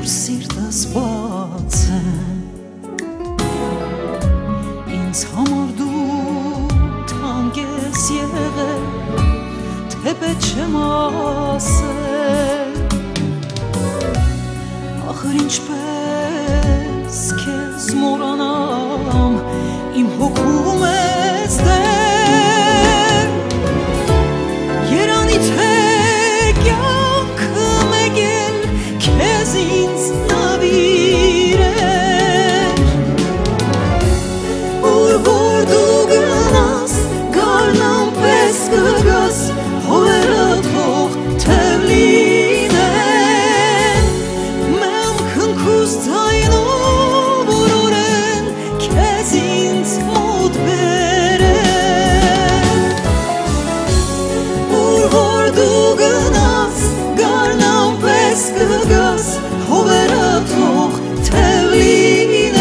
որ սիրտս բաց է ինձ համար դու թանկ ես եղել թե պետք չեմ ասել ախր ինչպես քեզ մոռանամ իմ հոգում ես դեր երանի թե կյանքը մեկ էլ քեզ ինձ նվիրեր ուր որ դու գնաս գարնան պես կգաս հորերը թող թև լինեն մեմ քնքուս ձայնով օրորեն քեզ ինձ մոտ բերեն ուր որ դու գնաս գարնան պես կգաս հորերը թող թև լինեն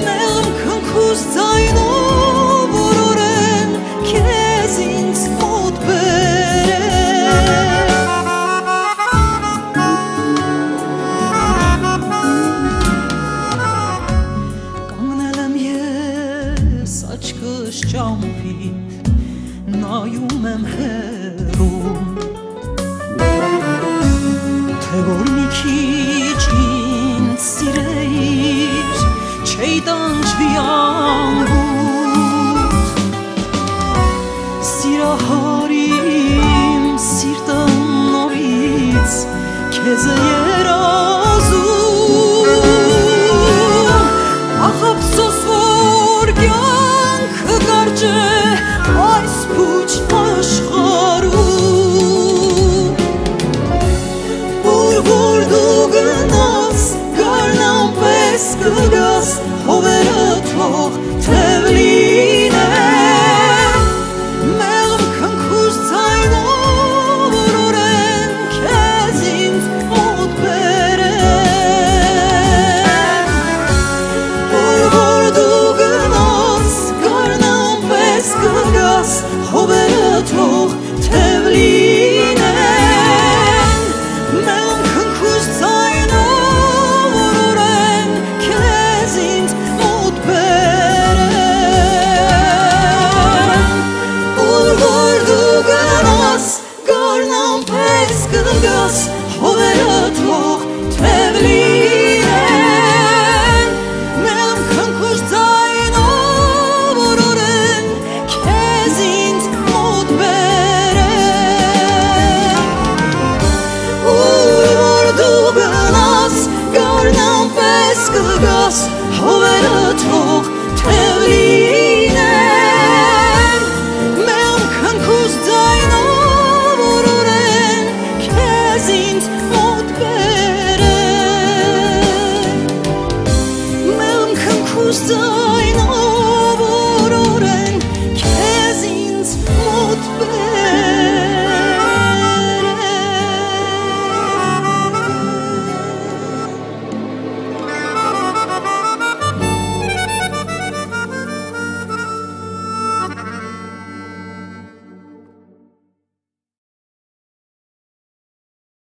մեմ քնքուս ձայնով օրորեն քեզ ինձ մոտ բերեն կանգնել եմ ես աչքս ճամփիդ նայում եմ հեռուն թե որ մի քիչ ինձ սիրեիր չէի տանջվի անգութ սիրահար իմ սիրտը նորից քեզ է